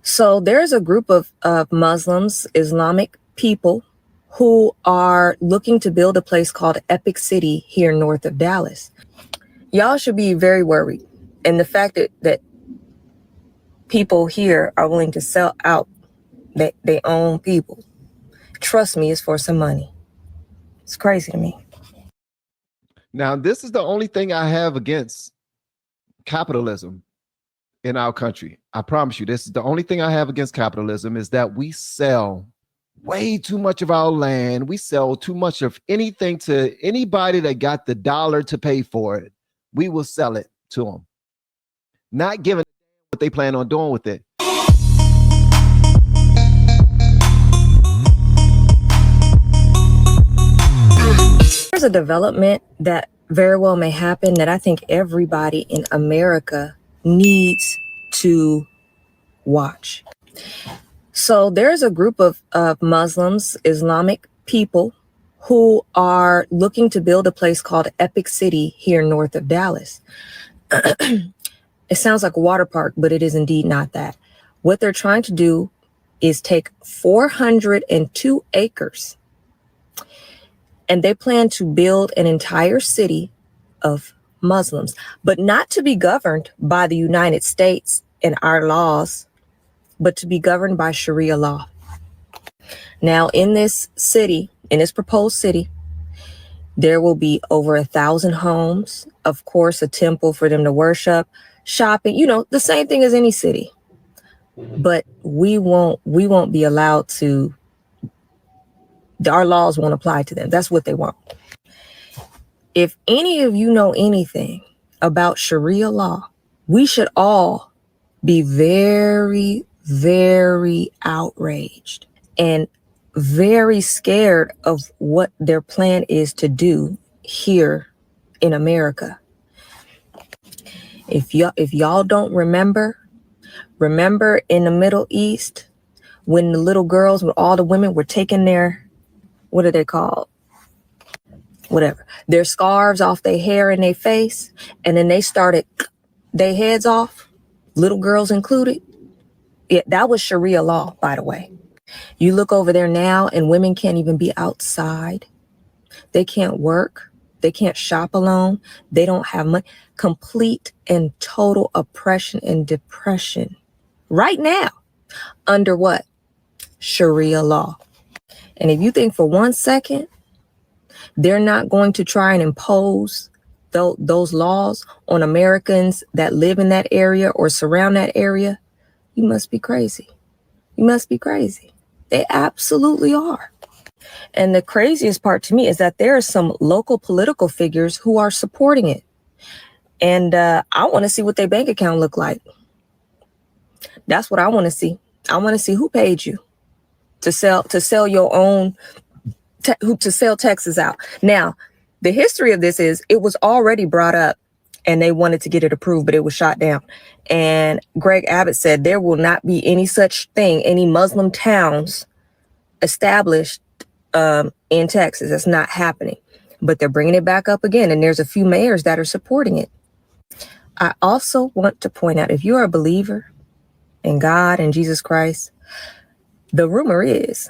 So there's a group of Muslims, Islamic people who are looking to build a place called Epic City here north of Dallas. Y'all should be very worried. And the fact that people here are willing to sell out their own people, trust me, it's for some money. It's crazy to me. Now, this is the only thing I have against capitalism in our country. I promise you, this is the only thing I have against capitalism is that we sell way too much of our land. We sell too much of anything to anybody that got the dollar to pay for it. We will sell it to them, not giving what they plan on doing with it. There's a development that very well may happen that I think everybody in America needs to watch. So there's a group of Muslims, Islamic people who are looking to build a place called Epic City here north of Dallas. It sounds like a water park, but it is indeed not that. What they're trying to do is take 402 acres and they plan to build an entire city of Muslims, but not to be governed by the United States and our laws, but to be governed by Sharia law. Now, in this city, in this proposed city, there will be over 1,000 homes, of course, a temple for them to worship, shopping, the same thing as any city. But we won't be allowed to, our laws won't apply to them. That's what they want. If any of you know anything about Sharia law, we should all be very, very outraged and very scared of what their plan is to do here in America. If y'all don't remember in the Middle East when the little girls with all the women were taking their, what are they called? Whatever, their scarves off their hair and their face, and then they started their heads off, little girls included. Yeah, that was Sharia law, by the way. You look over there now and women can't even be outside. They can't work. They can't shop alone. They don't have money. Complete and total oppression and depression right now under what? Sharia law. And if you think for 1 second they're not going to try and impose those laws on Americans that live in that area or surround that area, you must be crazy. You must be crazy. They absolutely are. And the craziest part to me is that there are some local political figures who are supporting it. And I want to see what their bank account look like. That's what I want to see. I want to see who paid you to sell your own, to sell Texas out. Now, the history of this is it was already brought up and they wanted to get it approved, but it was shot down. And Greg Abbott said there will not be any such thing, any Muslim towns established in Texas. That's not happening. But they're bringing it back up again. And there's a few mayors that are supporting it. I also want to point out, if you are a believer in God and Jesus Christ, the rumor is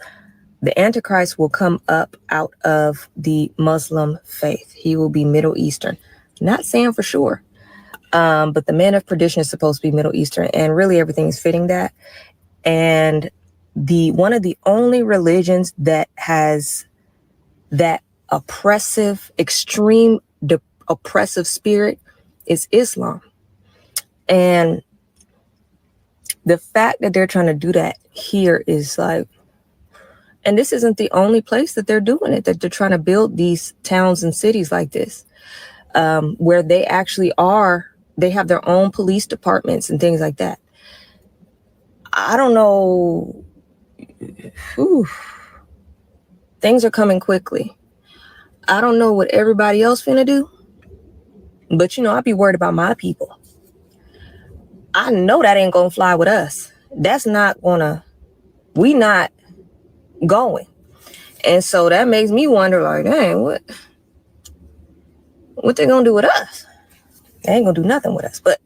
the Antichrist will come up out of the Muslim faith. He will be Middle Eastern. Not saying for sure, but the man of perdition is supposed to be Middle Eastern, and really everything is fitting that. And one of the only religions that has that oppressive, extreme, oppressive spirit is Islam. And the fact that they're trying to do that here is like, and this isn't the only place that they're doing it, that they're trying to build these towns and cities like this, where they actually they have their own police departments and things like that. I don't know. Whew. Things are coming quickly. I don't know what everybody else finna do, but I'd be worried about my people. I know that ain't gonna fly with us. That's not we not going. And so that makes me wonder, like, dang, what they gonna do with us? They ain't gonna do nothing with us. But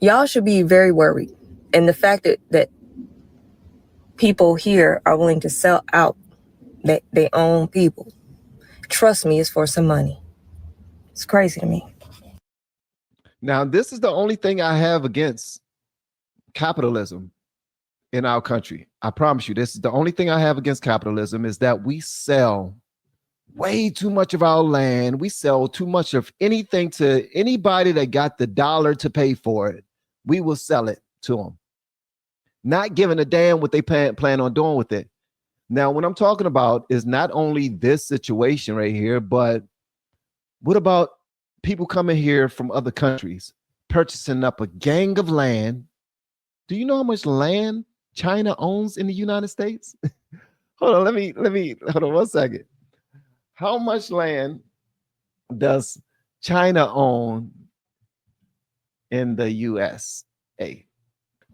y'all should be very worried. And the fact that people here are willing to sell out their own people, trust me, it's for some money. It's crazy to me. Now, this is the only thing I have against capitalism in our country. I promise you, this is the only thing I have against capitalism, is that we sell way too much of our land. We sell too much of anything to anybody that got the dollar to pay for it. We will sell it to them, not giving a damn what they plan on doing with it. Now, what I'm talking about is not only this situation right here, but what about people coming here from other countries, purchasing up a gang of land? Do you know how much land China owns in the United States? Hold on, let me hold on 1 second. How much land does China own in the USA?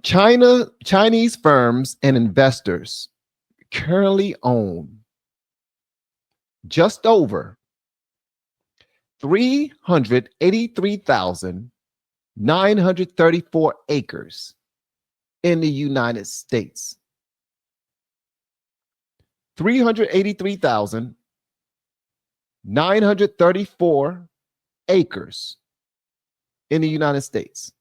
Chinese firms and investors currently own just over 383,934 acres in the United States. 383,934 acres in the United States.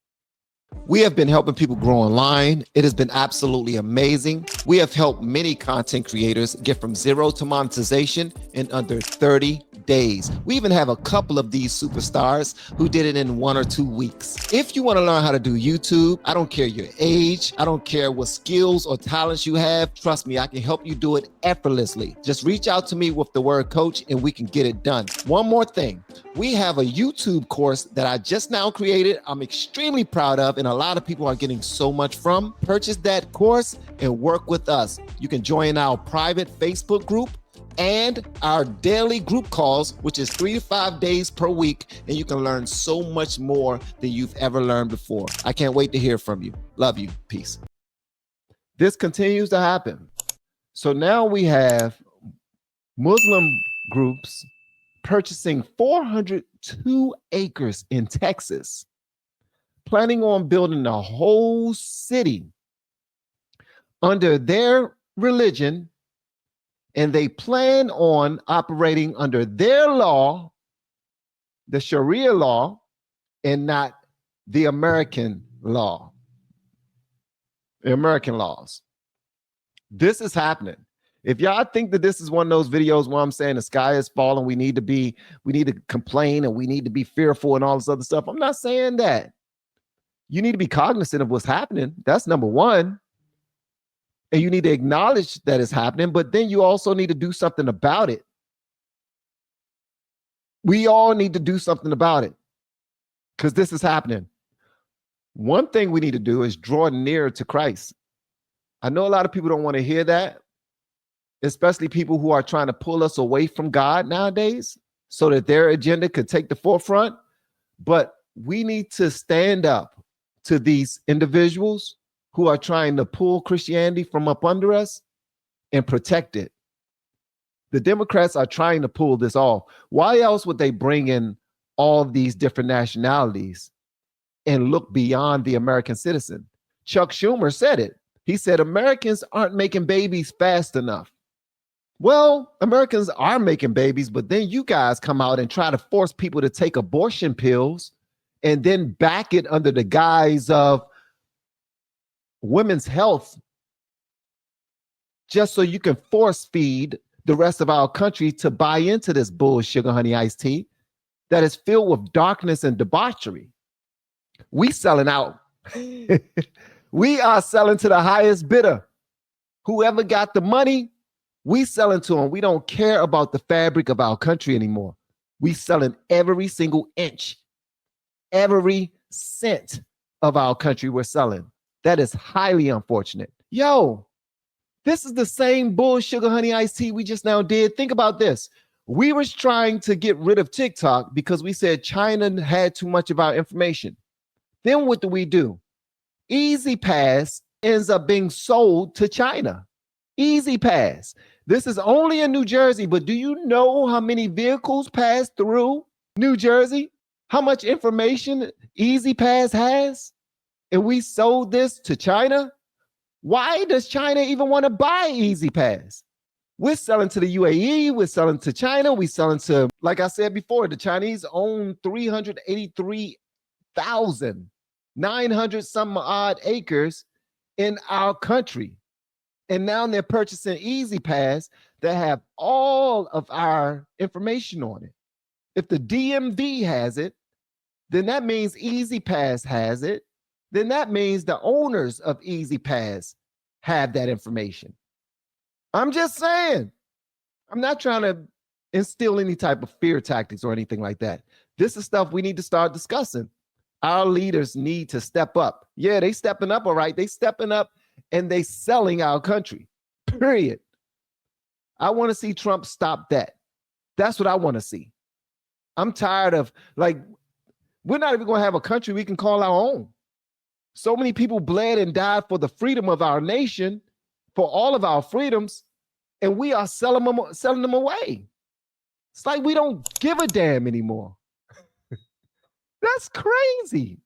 We have been helping people grow online. It has been absolutely amazing. We have helped many content creators get from zero to monetization in under 30 days. We even have a couple of these superstars who did it in 1 or 2 weeks. If you want to learn how to do YouTube, I don't care your age, I don't care what skills or talents you have. Trust me, I can help you do it effortlessly. Just reach out to me with the word coach and we can get it done. One more thing. We have a YouTube course that I just now created. I'm extremely proud of, and a lot of people are getting so much from. Purchase that course and work with us. You can join our private Facebook group and our daily group calls, which is 3 to 5 days per week, and you can learn so much more than you've ever learned before. I can't wait to hear from you. Love you. Peace. This continues to happen. So now we have Muslim groups purchasing 402 acres in Texas, planning on building a whole city under their religion, and they plan on operating under their law, the Sharia law, and not the American law, the American laws. This is happening. If y'all think that this is one of those videos where I'm saying the sky is falling, we need to complain and we need to be fearful and all this other stuff, I'm not saying that. You need to be cognizant of what's happening. That's number one. And you need to acknowledge that it's happening, but then you also need to do something about it. We all need to do something about it because this is happening. One thing we need to do is draw nearer to Christ. I know a lot of people don't want to hear that, especially people who are trying to pull us away from God nowadays so that their agenda could take the forefront. But we need to stand up to these individuals who are trying to pull Christianity from up under us and protect it. The Democrats are trying to pull this off. Why else would they bring in all these different nationalities and look beyond the American citizen? Chuck Schumer said it. He said Americans aren't making babies fast enough. Well, Americans are making babies, but then you guys come out and try to force people to take abortion pills and then back it under the guise of women's health, just so you can force feed the rest of our country to buy into this bull sugar honey iced tea that is filled with darkness and debauchery. We selling out. We are selling to the highest bidder. Whoever got the money, we selling to them. We don't care about the fabric of our country anymore. We selling every single inch, every cent of our country we're selling. That is highly unfortunate. Yo, this is the same bull sugar honey iced tea we just now did. Think about this. We were trying to get rid of TikTok because we said China had too much of our information. Then what do? Easy Pass ends up being sold to China. Easy Pass. This is only in New Jersey, but do you know how many vehicles pass through New Jersey? How much information Easy Pass has? and we sold this to China, why does China even want to buy Easy Pass? We're selling to the UAE, we're selling to China, we're selling to, like I said before, the Chinese own 383,900 some odd acres in our country. And now they're purchasing Easy Pass that have all of our information on it. If the DMV has it, then that means Easy Pass has it. Then that means the owners of Easy Pass have that information. I'm just saying. I'm not trying to instill any type of fear tactics or anything like that. This is stuff we need to start discussing. Our leaders need to step up. Yeah, they stepping up, all right. They stepping up and they selling our country, period. I want to see Trump stop that. That's what I want to see. I'm tired of, like, we're not even going to have a country we can call our own. So many people bled and died for the freedom of our nation, for all of our freedoms, and we are selling them away. It's like we don't give a damn anymore. That's crazy.